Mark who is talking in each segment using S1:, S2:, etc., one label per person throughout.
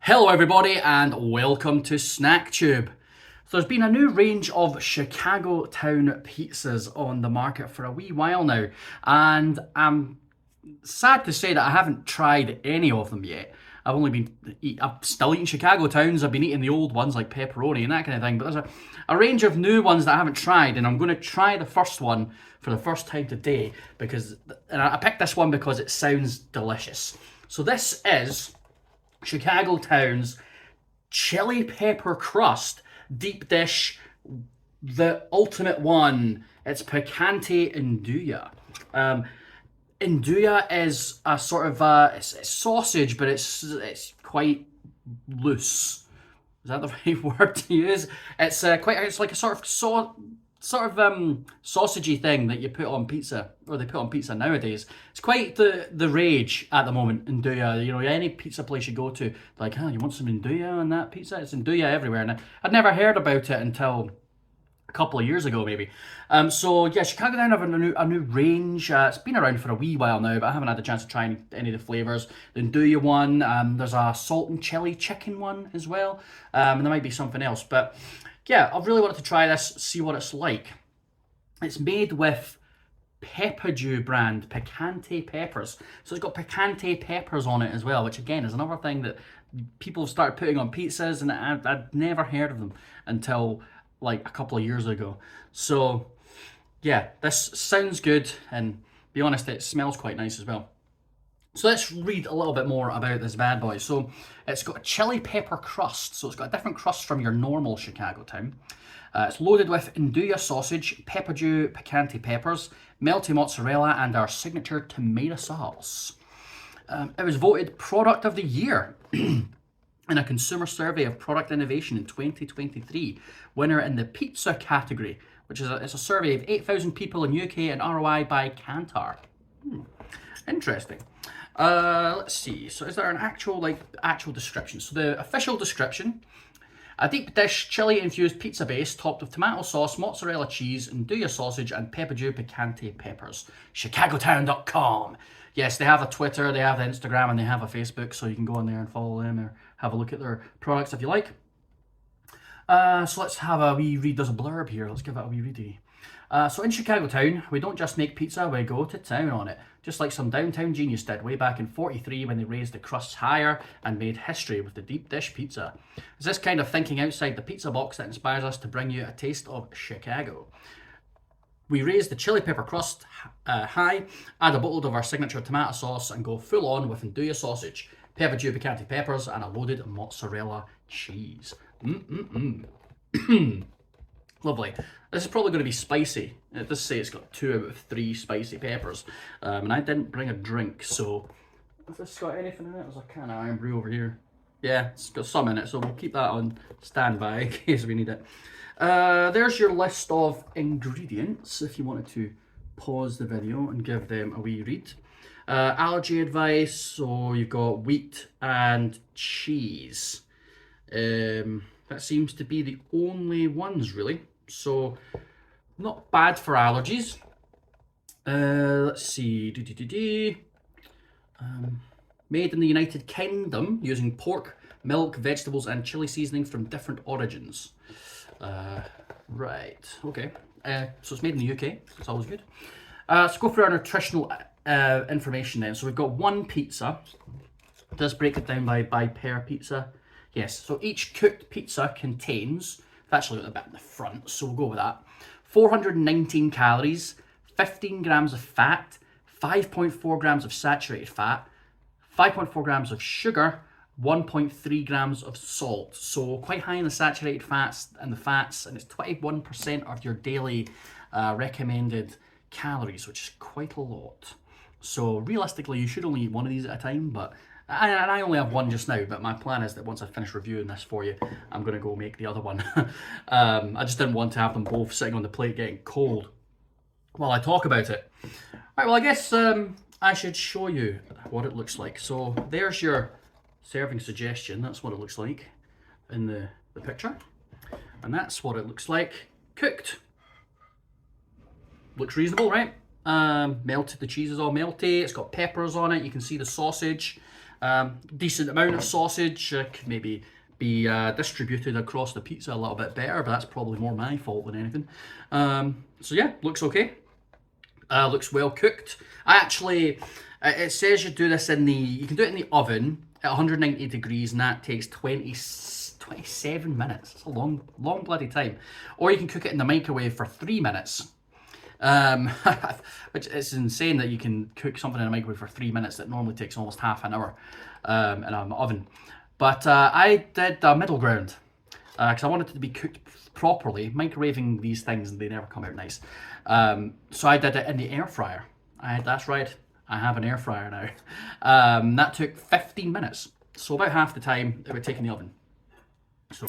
S1: Hello everybody and welcome to SnackTube. So there's been a new range of Chicago Town pizzas on the market for a wee while now, and I'm sad to say that I haven't tried any of them yet. I'm still eating Chicago Towns. I've been eating the old ones like pepperoni and that kind of thing, but there's a range of new ones that I haven't tried, and I'm going to try the first one for the first time today and I picked this one because it sounds delicious. So this is Chicago Town's chili pepper crust deep dish, the ultimate one. It's Picante Nduja. Nduja is a sort of it's sausage, but it's quite loose. Is that the right word to use? It's it's like a sort of sausagey thing that you put on pizza, or they put on pizza nowadays. It's quite the rage at the moment in Nduja. You know, any pizza place you go to, like, you want some Nduja on that pizza? It's Nduja everywhere, and I'd never heard about it until a couple of years ago, maybe. So yeah, Chicago Town have a new range. It's been around for a wee while now, but I haven't had a chance to try any of the flavors. The Nduja one, there's a salt and chili chicken one as well, and there might be something else, but yeah, I really wanted to try this, see what it's like. It's made with Pepperdew brand Picante peppers. So it's got Picante peppers on it as well, which again is another thing that people have started putting on pizzas, and I'd never heard of them until like a couple of years ago. So yeah, this sounds good, and be honest, it smells quite nice as well. So let's read a little bit more about this bad boy. So it's got a chili pepper crust. So it's got a different crust from your normal Chicago Town. It's loaded with Nduja sausage, Pepperdew Picante peppers, melty mozzarella, and our signature tomato sauce. It was voted Product of the Year in a consumer survey of product innovation in 2023. Winner in the pizza category, which is it's a survey of 8,000 people in UK and ROI by Kantar. Interesting. Let's see. So is there an actual description? So the official description: a deep dish chili infused pizza base topped with tomato sauce, mozzarella cheese, Nduja sausage, and Pepperdew Picante peppers. ChicagoTown.com. Yes, they have a Twitter, they have an Instagram, and they have a Facebook, so you can go on there and follow them or have a look at their products if you like. So let's have a wee read. There's a blurb here. Let's give that a wee ready. So in Chicago Town, we don't just make pizza, we go to town on it. Just like some downtown genius did way back in '43 when they raised the crusts higher and made history with the deep dish pizza. It's this kind of thinking outside the pizza box that inspires us to bring you a taste of Chicago. We raise the chili pepper crust high, add a bottle of our signature tomato sauce, and go full on with Nduja sausage, Pepperdew Picante peppers, and a loaded mozzarella cheese. Lovely. This is probably going to be spicy. It does say it's got 2 out of 3 spicy peppers. And I didn't bring a drink, so if this got anything in it, there's a can of Iron Brew over here. Yeah, it's got some in it, so we'll keep that on standby in case we need it. There's your list of ingredients if you wanted to pause the video and give them a wee read. Allergy advice, so you've got wheat and cheese. That seems to be the only ones really, so not bad for allergies. Let's see. Made in the United Kingdom using pork, milk, vegetables, and chili seasoning from different origins. Right, okay. So it's made in the UK, so it's always good. Let's go through our nutritional information then. So we've got one pizza. Let's break it down by per pizza. Yes, so each cooked pizza contains, I've actually got the bit in the front, so we'll go with that, 419 calories, 15 grams of fat, 5.4 grams of saturated fat, 5.4 grams of sugar, 1.3 grams of salt. So quite high in the saturated fats, and it's 21% of your daily recommended calories, which is quite a lot. So realistically, you should only eat one of these at a time, but I only have one just now, but my plan is that once I finish reviewing this for you, I'm going to go make the other one. I just didn't want to have them both sitting on the plate getting cold while I talk about it. Right, well, I guess I should show you what it looks like. So there's your serving suggestion. That's what it looks like in the picture. And that's what it looks like cooked. Looks reasonable, right? Melted, the cheese is all melty. It's got peppers on it. You can see the sausage. Decent amount of sausage, could maybe be distributed across the pizza a little bit better, but that's probably more my fault than anything. So yeah, looks okay. Looks well cooked. I actually, it says you do this in the, you can do it in the oven at 190 degrees, and that takes 27 minutes. It's a long bloody time. Or you can cook it in the microwave for 3 minutes. Which is insane that you can cook something in a microwave for 3 minutes that normally takes almost half an hour in an oven. But I did a middle ground because I wanted it to be cooked properly. Microwaving these things, they never come out nice. So I did it in the air fryer. That's right, I have an air fryer now. That took 15 minutes, so about half the time it would take in the oven. So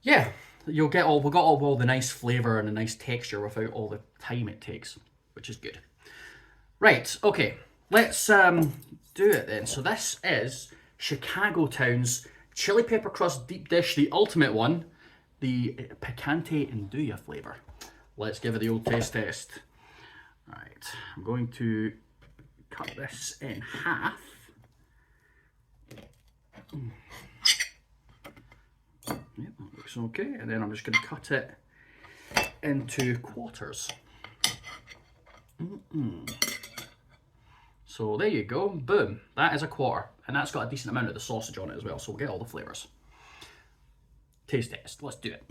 S1: yeah, we'll got all the nice flavour and a nice texture without all the time it takes, which is good. Right, okay, let's do it then. So this is Chicago Town's chili pepper crust deep dish, the ultimate one, the Picante Nduja flavour. Let's give it the old taste test. Right, I'm going to cut this in half. Yep, that looks okay. And then I'm just going to cut it into quarters. So there you go, boom. That is a quarter. And that's got a decent amount of the sausage on it as well, so we'll get all the flavours. Taste test, let's do it.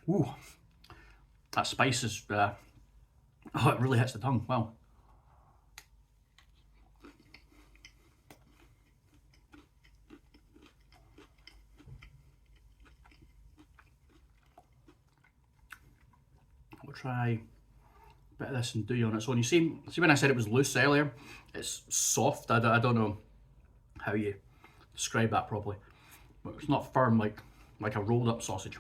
S1: Ooh, that spice is, oh, it really hits the tongue, wow. We'll try a bit of this Nduja on its own. You see when I said it was loose earlier, it's soft. I don't know how you describe that properly, but it's not firm like a rolled up sausage.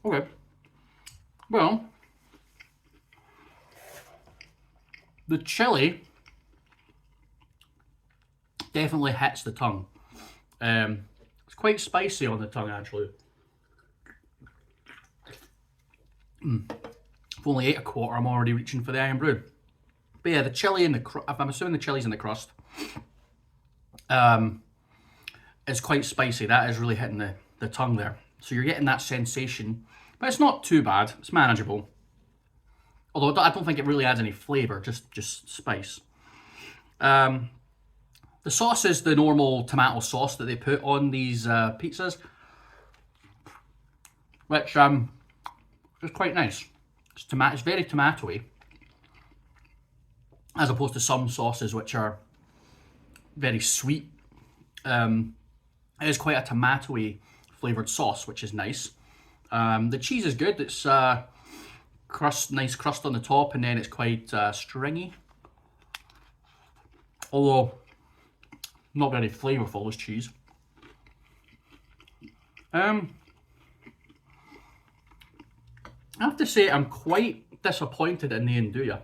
S1: Okay. Well, the chili definitely hits the tongue. It's quite spicy on the tongue, actually. I've only ate a quarter, I'm already reaching for the iron brew. But yeah, the chili and I'm assuming the chili's in the crust. It's quite spicy. That is really hitting the tongue there. So you're getting that sensation, but it's not too bad. It's manageable. Although I don't think it really adds any flavour, just spice. The sauce is the normal tomato sauce that they put on these pizzas, which is quite nice. It's very tomatoey, as opposed to some sauces which are very sweet. It is quite a tomatoey flavoured sauce, which is nice. The cheese is good. It's nice crust on the top, and then it's quite stringy. Although not very flavourful as cheese. I have to say I'm quite disappointed in the Nduja.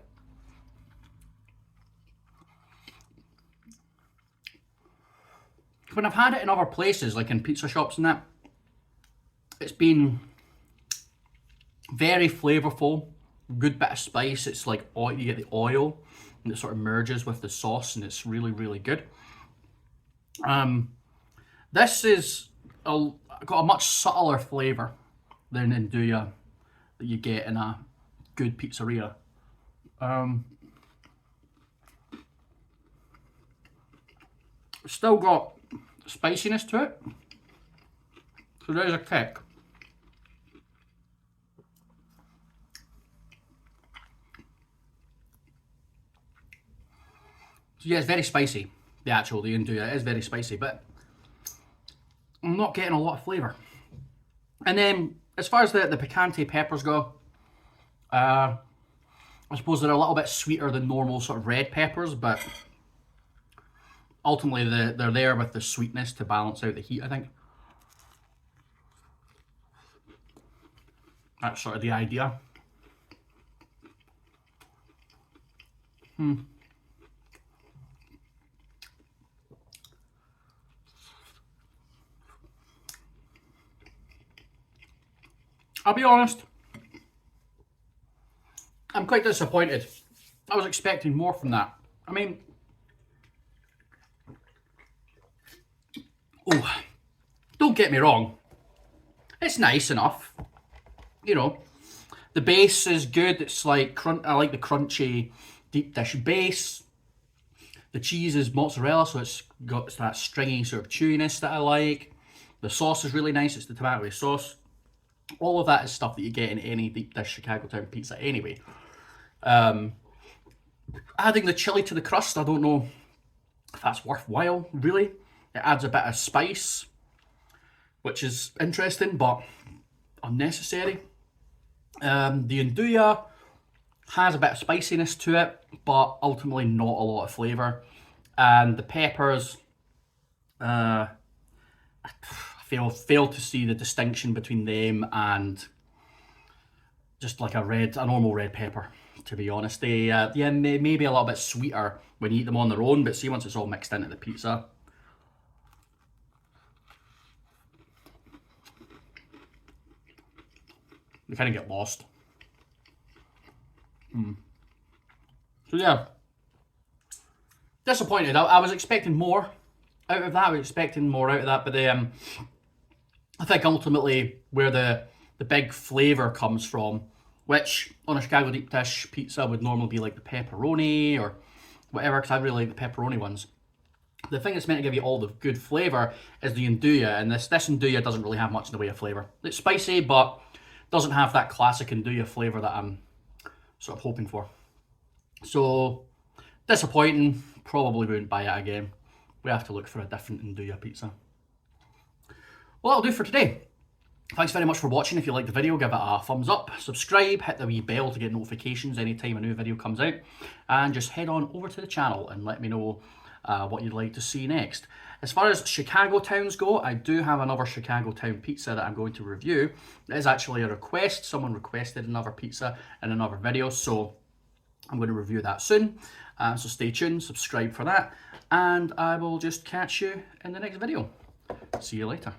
S1: When I've had it in other places, like in pizza shops and that, it's been very flavourful, good bit of spice. It's like oil, you get the oil, and it sort of merges with the sauce, and it's really, really good. This is got a much subtler flavour than Nduja that you get in a good pizzeria. Still got spiciness to it, so there's a kick. So yeah, it's very spicy. The Nduja is very spicy, but I'm not getting a lot of flavour. And then as far as the picante peppers go, I suppose they're a little bit sweeter than normal sort of red peppers, but ultimately they're there with the sweetness to balance out the heat, I think. That's sort of the idea. I'll be honest, I'm quite disappointed. I was expecting more from that. I mean, oh, don't get me wrong, it's nice enough. You know, the base is good. It's like I like the crunchy deep dish base. The cheese is mozzarella, so it's got that stringy sort of chewiness that I like. The sauce is really nice. It's the tomato sauce. All of that is stuff that you get in any deep dish Chicago Town pizza anyway. Adding the chili to the crust, I don't know if that's worthwhile, really. It adds a bit of spice, which is interesting, but unnecessary. The Nduja has a bit of spiciness to it, but ultimately not a lot of flavour. And the peppers, I fail to see the distinction between them and just like a normal red pepper. To be honest, they may be a little bit sweeter when you eat them on their own, but see, once it's all mixed into the pizza, they kind of get lost. So yeah, disappointed. I was expecting more out of that. I was expecting more out of that, but I think ultimately where the big flavour comes from, which on a Chicago deep dish pizza would normally be like the pepperoni or whatever, because I really like the pepperoni ones. The thing that's meant to give you all the good flavour is the Nduja, and this Nduja doesn't really have much in the way of flavour. It's spicy, but doesn't have that classic Nduja flavour that I'm sort of hoping for. So, disappointing. Probably wouldn't buy it again. We have to look for a different Nduja pizza. Well, that'll do for today. Thanks very much for watching. If you liked the video, give it a thumbs up, subscribe, hit the wee bell to get notifications anytime a new video comes out, and just head on over to the channel and let me know what you'd like to see next. As far as Chicago Towns go, I do have another Chicago Town pizza that I'm going to review. It is actually a request. Someone requested another pizza in another video, so I'm going to review that soon. So stay tuned, subscribe for that, and I will just catch you in the next video. See you later.